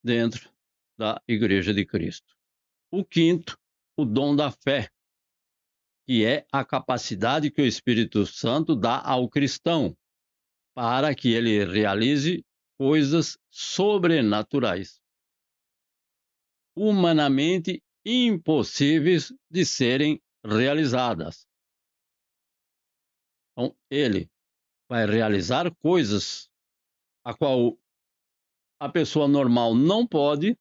dentro da Igreja de Cristo. O quinto, o dom da fé, que é a capacidade que o Espírito Santo dá ao cristão para que ele realize coisas sobrenaturais, humanamente impossíveis de serem realizadas. Então, ele vai realizar coisas a qual a pessoa normal não pode,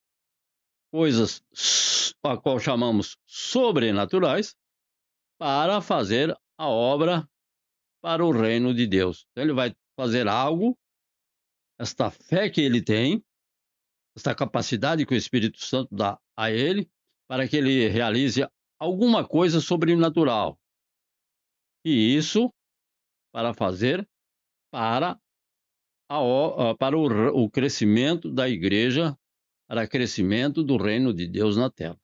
coisas a qual chamamos sobrenaturais, para fazer a obra para o reino de Deus. Então, ele vai fazer algo, esta fé que ele tem, esta capacidade que o Espírito Santo dá a ele, para que ele realize alguma coisa sobrenatural. E isso para fazer para o crescimento da igreja, para o crescimento do reino de Deus na terra.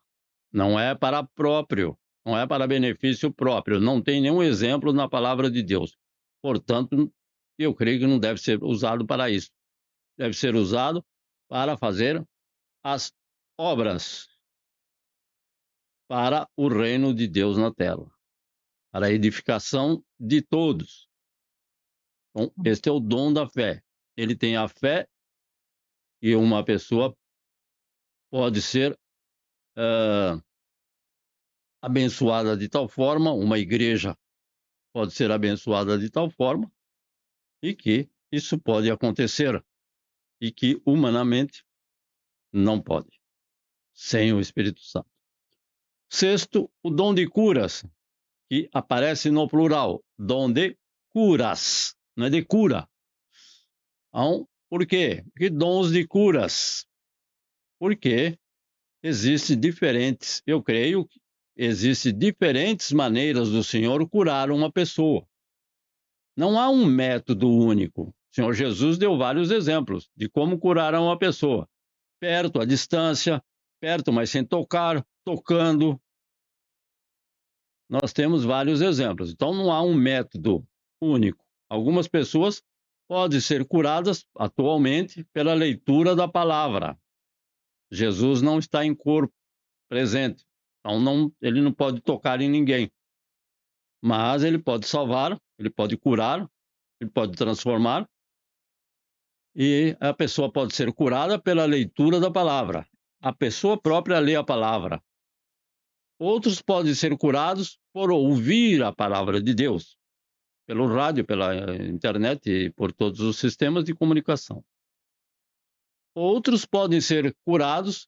Não é para próprio, não é para benefício próprio, não tem nenhum exemplo na palavra de Deus. Portanto, eu creio que não deve ser usado para isso. Deve ser usado para fazer as obras para o reino de Deus na terra, para a edificação de todos. Então, este é o dom da fé. Ele tem a fé e uma pessoa pode ser abençoada de tal forma, uma igreja pode ser abençoada de tal forma, e que isso pode acontecer, e que humanamente não pode, sem o Espírito Santo. Sexto, o dom de curas, que aparece no plural, dom de curas, não é de cura. Então, por quê? Porque dons de curas. Porque existem diferentes, eu creio que existem diferentes maneiras do Senhor curar uma pessoa. Não há um método único. O Senhor Jesus deu vários exemplos de como curar uma pessoa. Perto, à distância, perto, mas sem tocar, tocando. Nós temos vários exemplos. Então, não há um método único. Algumas pessoas podem ser curadas atualmente pela leitura da palavra. Jesus não está em corpo presente. Então, ele não pode tocar em ninguém. Mas ele pode salvar, ele pode curar, ele pode transformar. E a pessoa pode ser curada pela leitura da palavra. A pessoa própria lê a palavra. Outros podem ser curados por ouvir a palavra de Deus, pelo rádio, pela internet e por todos os sistemas de comunicação. Outros podem ser curados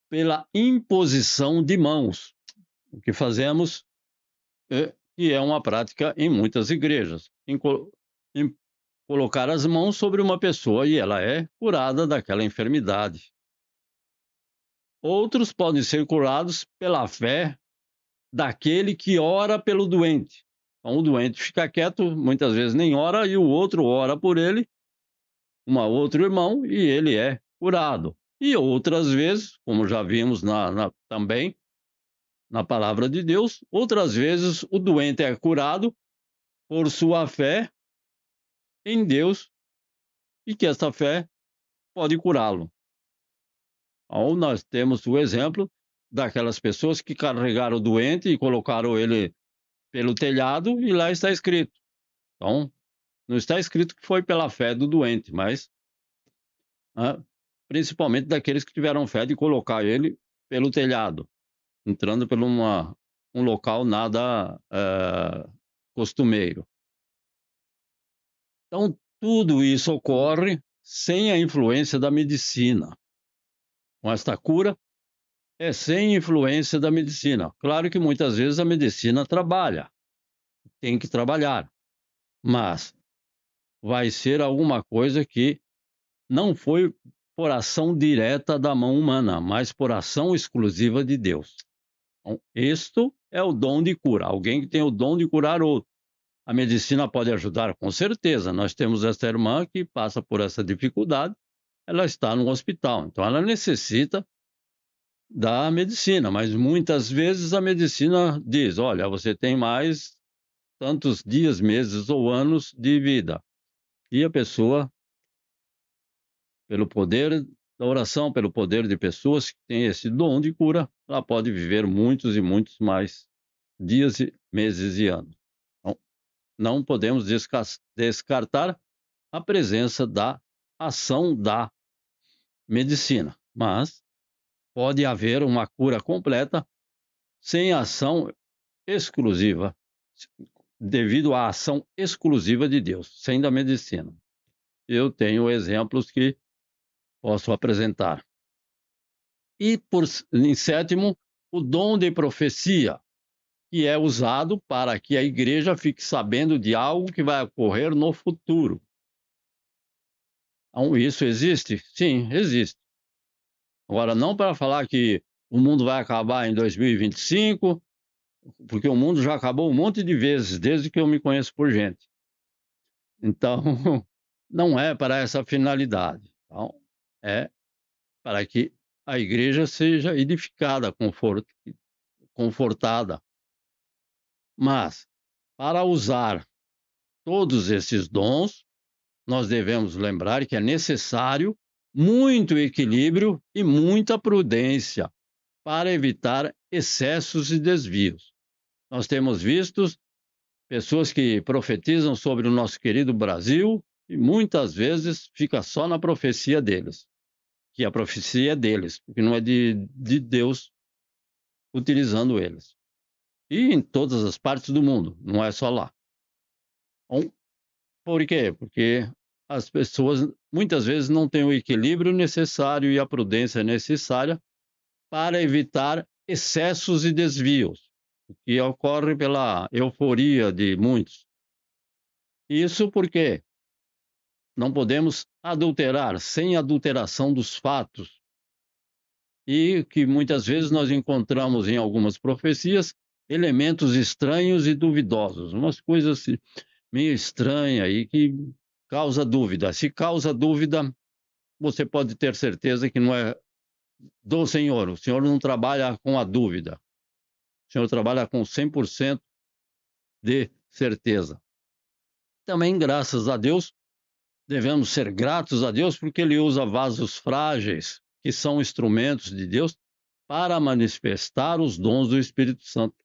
pela imposição de mãos, o que fazemos, e é uma prática em muitas igrejas, em colocar as mãos sobre uma pessoa e ela é curada daquela enfermidade. Outros podem ser curados pela fé daquele que ora pelo doente. Então, o doente fica quieto, muitas vezes nem ora, e o outro ora por ele, outro irmão, e ele é curado. E outras vezes, como já vimos também na palavra de Deus, outras vezes o doente é curado por sua fé em Deus e que essa fé pode curá-lo. Então, nós temos o exemplo daquelas pessoas que carregaram o doente e colocaram ele pelo telhado e lá está escrito. Então, não está escrito que foi pela fé do doente, mas principalmente daqueles que tiveram fé de colocar ele pelo telhado, entrando por um local nada costumeiro. Então, tudo isso ocorre sem a influência da medicina. Com esta cura, é sem influência da medicina. Claro que muitas vezes a medicina trabalha, tem que trabalhar, mas vai ser alguma coisa que não foi por ação direta da mão humana, mas por ação exclusiva de Deus. Então, isto é o dom de cura, alguém que tem o dom de curar outro. A medicina pode ajudar, com certeza. Nós temos essa irmã que passa por essa dificuldade, ela está no hospital, então ela necessita da medicina, mas muitas vezes a medicina diz: olha, você tem mais tantos dias, meses ou anos de vida. E a pessoa, pelo poder da oração, pelo poder de pessoas que têm esse dom de cura, ela pode viver muitos e muitos mais dias, meses e anos. Então, não podemos descartar a presença da ação da medicina, mas pode haver uma cura completa sem ação exclusiva, devido à ação exclusiva de Deus, sem da medicina. Eu tenho exemplos que posso apresentar. E, em sétimo, o dom de profecia, que é usado para que a igreja fique sabendo de algo que vai ocorrer no futuro. Então, isso existe? Sim, existe. Agora, não para falar que o mundo vai acabar em 2025, porque o mundo já acabou um monte de vezes, desde que eu me conheço por gente. Então, não é para essa finalidade. Então, é para que a igreja seja edificada, confortada. Mas, para usar todos esses dons, nós devemos lembrar que é necessário muito equilíbrio e muita prudência para evitar excessos e desvios. Nós temos visto pessoas que profetizam sobre o nosso querido Brasil e muitas vezes fica só na profecia deles, que a profecia é deles, porque não é de Deus utilizando eles. E em todas as partes do mundo, não é só lá. Então, por quê? Porque as pessoas muitas vezes não têm o equilíbrio necessário e a prudência necessária para evitar excessos e desvios, o que ocorre pela euforia de muitos. Isso porque não podemos adulterar sem adulteração dos fatos. E que muitas vezes nós encontramos em algumas profecias elementos estranhos e duvidosos, umas coisas assim, meio estranhas aí que causa dúvida. Se causa dúvida, você pode ter certeza que não é do Senhor. O Senhor não trabalha com a dúvida. O Senhor trabalha com 100% de certeza. Também, graças a Deus, devemos ser gratos a Deus porque Ele usa vasos frágeis, que são instrumentos de Deus, para manifestar os dons do Espírito Santo.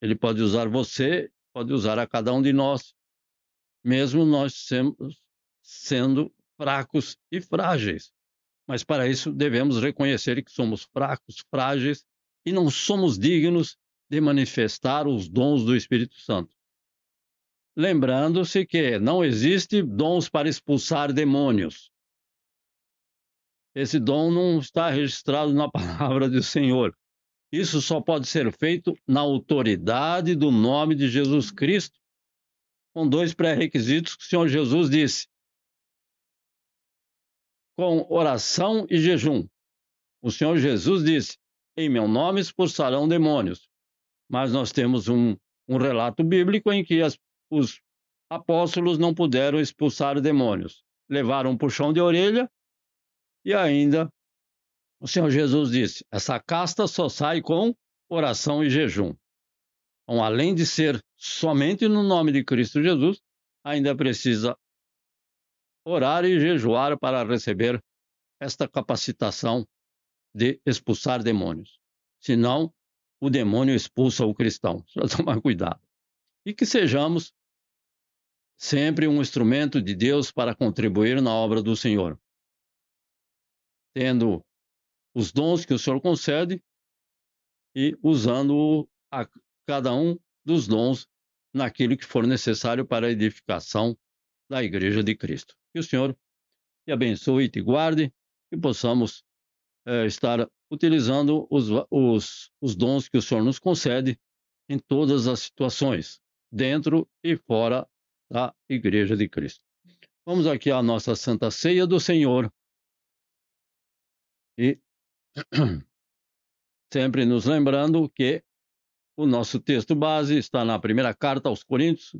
Ele pode usar você, pode usar a cada um de nós, mesmo nós sendo fracos e frágeis. Mas para isso devemos reconhecer que somos fracos, frágeis e não somos dignos de manifestar os dons do Espírito Santo. Lembrando-se que não existe dons para expulsar demônios. Esse dom não está registrado na palavra do Senhor. Isso só pode ser feito na autoridade do nome de Jesus Cristo, com dois pré-requisitos que o Senhor Jesus disse: com oração e jejum. O Senhor Jesus disse: em meu nome expulsarão demônios. Mas nós temos um relato bíblico em que os apóstolos não puderam expulsar demônios. Levaram um puxão de orelha e ainda o Senhor Jesus disse: essa casta só sai com oração e jejum. Então, além de ser somente no nome de Cristo Jesus, ainda precisa orar e jejuar para receber esta capacitação de expulsar demônios. Senão, o demônio expulsa o cristão. Precisa tomar cuidado. E que sejamos sempre um instrumento de Deus para contribuir na obra do Senhor, tendo os dons que o Senhor concede e usando a cada um dos dons naquilo que for necessário para a edificação da Igreja de Cristo. Que o Senhor te abençoe e te guarde, e possamos estar utilizando os dons que o Senhor nos concede em todas as situações, dentro e fora da Igreja de Cristo. Vamos aqui à nossa Santa Ceia do Senhor e sempre nos lembrando que o nosso texto base está na primeira carta aos Coríntios,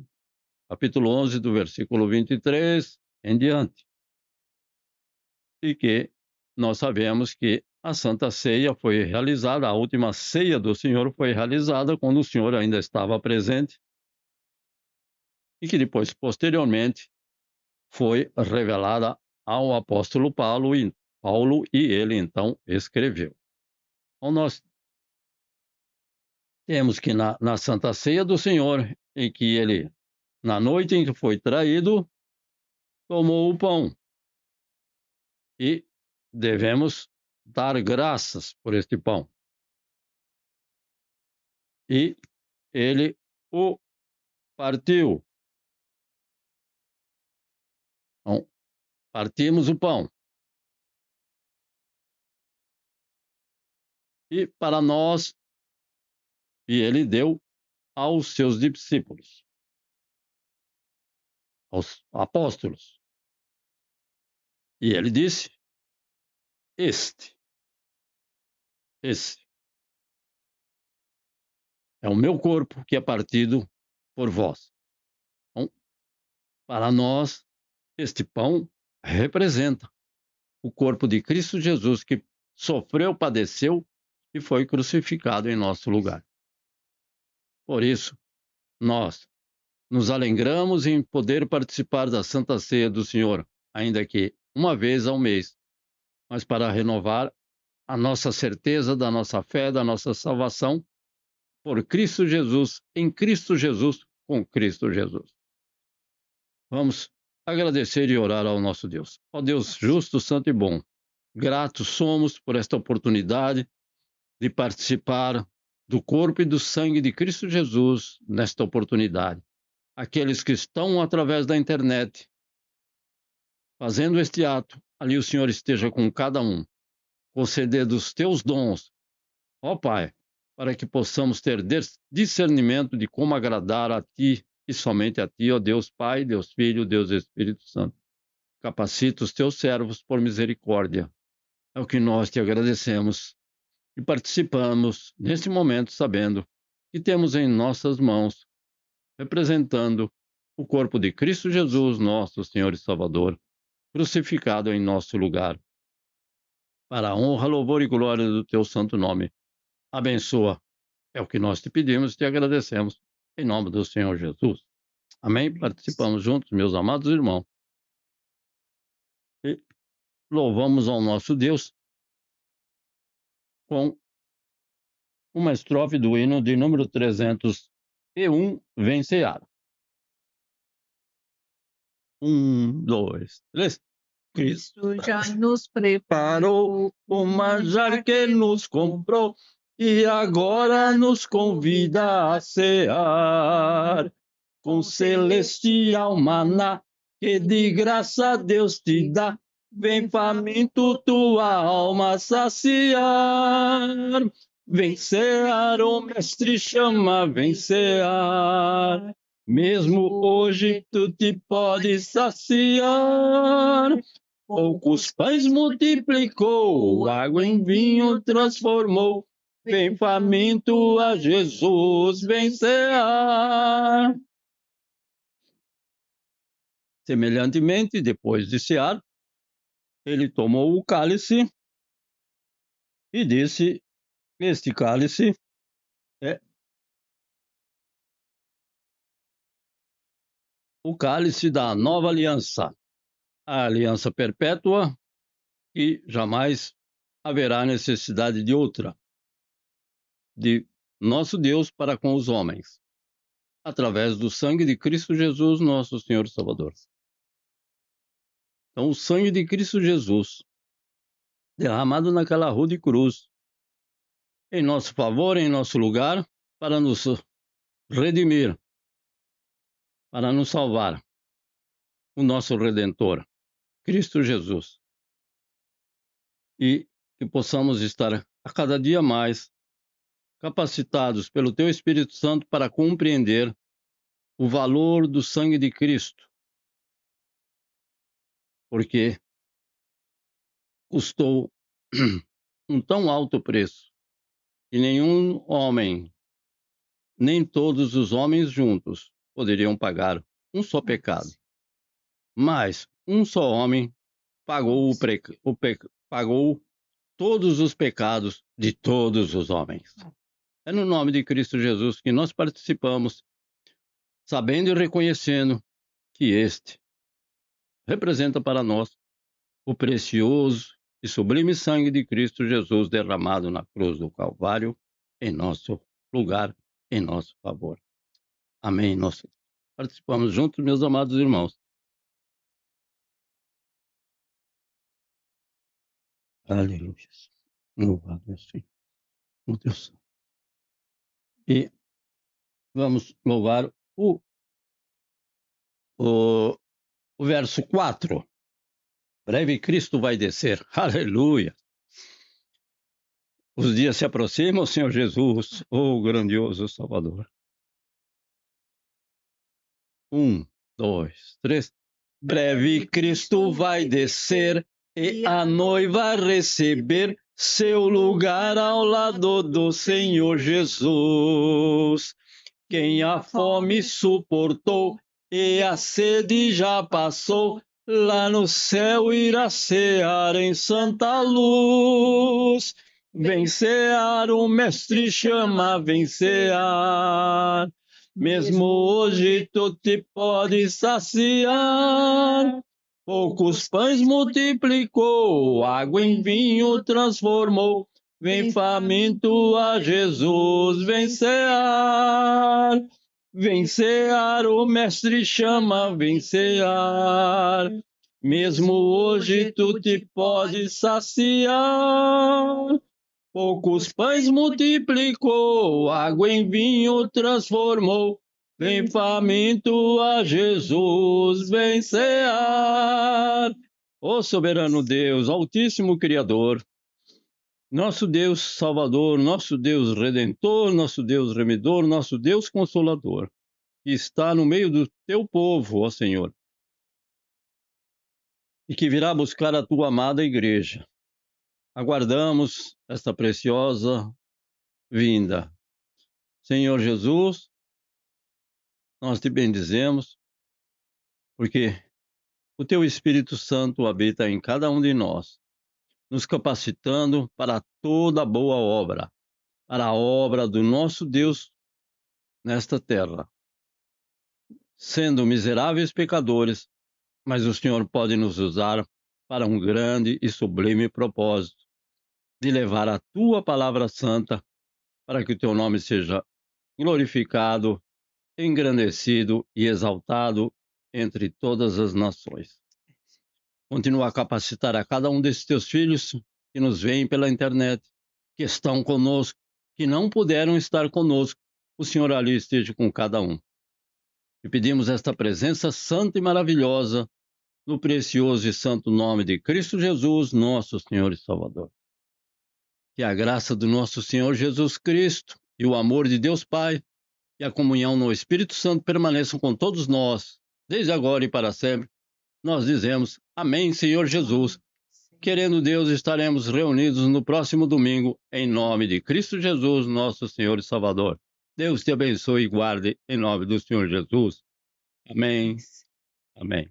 capítulo 11, do versículo 23 em diante. E que nós sabemos que a Santa Ceia foi realizada, a última ceia do Senhor foi realizada quando o Senhor ainda estava presente e que depois, posteriormente, foi revelada ao apóstolo Paulo e ele então escreveu. Então nós temos que na Santa Ceia do Senhor, em que ele, na noite em que foi traído, tomou o pão e devemos dar graças por este pão. E ele o partiu. Então, partimos o pão. E para nós, e ele deu aos seus discípulos, aos apóstolos. E ele disse: Esse é o meu corpo que é partido por vós. Então, para nós, este pão representa o corpo de Cristo Jesus que sofreu, padeceu e foi crucificado em nosso lugar. Por isso, nós nos alegramos em poder participar da Santa Ceia do Senhor, ainda que uma vez ao mês, mas para renovar a nossa certeza da nossa fé, da nossa salvação, por Cristo Jesus, em Cristo Jesus, com Cristo Jesus. Vamos agradecer e orar ao nosso Deus. Ó Deus justo, santo e bom, gratos somos por esta oportunidade de participar do corpo e do sangue de Cristo Jesus nesta oportunidade. Aqueles que estão através da internet fazendo este ato, ali o Senhor esteja com cada um, concedendo os teus dons, ó Pai, para que possamos ter discernimento de como agradar a Ti e somente a Ti, ó Deus Pai, Deus Filho, Deus Espírito Santo. Capacita os teus servos por misericórdia. É o que nós te agradecemos e participamos neste momento sabendo que temos em nossas mãos, representando o corpo de Cristo Jesus, nosso Senhor e Salvador, crucificado em nosso lugar. Para a honra, louvor e glória do teu santo nome. Abençoa. É o que nós te pedimos e te agradecemos. Em nome do Senhor Jesus. Amém? Participamos juntos, meus amados irmãos. E louvamos ao nosso Deus com uma estrofe do hino de número 301, Vem Seara. 1, 2, 3. Cristo já nos preparou Parou o manjar que nos comprou e agora nos convida a cear com celestial maná que de graça Deus te dá. Vem faminto tua alma saciar. Vem cear, o mestre chama, vem cear. Mesmo hoje tu te podes saciar. Poucos pães multiplicou, água em vinho transformou. Vem faminto a Jesus, vem cear. Semelhantemente, depois de cear, ele tomou o cálice e disse: Este cálice é o cálice da nova aliança, a aliança perpétua, que jamais haverá necessidade de outra, de nosso Deus para com os homens, através do sangue de Cristo Jesus, nosso Senhor e Salvador. Então, o sangue de Cristo Jesus, derramado naquela rude cruz, em nosso favor, em nosso lugar, para nos redimir, para nos salvar, o nosso Redentor, Cristo Jesus. E que possamos estar a cada dia mais capacitados pelo Teu Espírito Santo para compreender o valor do sangue de Cristo, porque custou um tão alto preço que nenhum homem nem todos os homens juntos poderiam pagar um só pecado. Mas um só homem pagou, pagou todos os pecados de todos os homens. É no nome de Cristo Jesus que nós participamos, sabendo e reconhecendo que este representa para nós o precioso e sublime sangue de Cristo Jesus derramado na cruz do Calvário em nosso lugar, em nosso favor. Amém. Nós participamos juntos, meus amados irmãos. Aleluia. Louvado é o Senhor, o Deus Santo. E vamos louvar o verso 4. Breve Cristo vai descer. Aleluia. Os dias se aproximam, Senhor Jesus, o grandioso Salvador. 1, 2, 3. Breve Cristo vai descer e a noiva receber seu lugar ao lado do Senhor Jesus. Quem a fome suportou e a sede já passou, lá no céu irá cear em santa luz. Vem cear, o mestre chama, vem cear. Mesmo hoje tu te podes saciar. Poucos pães multiplicou, água em vinho transformou. Vem faminto a Jesus, vem cear. Vem cear, o mestre chama, vem cear. Mesmo hoje tu te podes saciar. Poucos pães multiplicou, água em vinho transformou. Vem faminto a Jesus, vem cear. Ó soberano Deus, Altíssimo Criador, nosso Deus Salvador, nosso Deus Redentor, nosso Deus Remidor, nosso Deus Consolador, que está no meio do teu povo, ó Senhor, e que virá buscar a tua amada igreja. Aguardamos esta preciosa vinda. Senhor Jesus, nós te bendizemos, porque o teu Espírito Santo habita em cada um de nós, nos capacitando para toda boa obra, para a obra do nosso Deus nesta terra. Sendo miseráveis pecadores, mas o Senhor pode nos usar para um grande e sublime propósito, de levar a tua palavra santa para que o teu nome seja glorificado, engrandecido e exaltado entre todas as nações. Continua a capacitar a cada um desses teus filhos que nos veem pela internet, que estão conosco, que não puderam estar conosco. O Senhor ali esteja com cada um. E pedimos esta presença santa e maravilhosa no precioso e santo nome de Cristo Jesus, nosso Senhor e Salvador. Que a graça do nosso Senhor Jesus Cristo e o amor de Deus Pai e a comunhão no Espírito Santo permaneçam com todos nós, desde agora e para sempre. Nós dizemos amém, Senhor Jesus. Querendo Deus, estaremos reunidos no próximo domingo, em nome de Cristo Jesus, nosso Senhor e Salvador. Deus te abençoe e guarde, em nome do Senhor Jesus. Amém. Amém.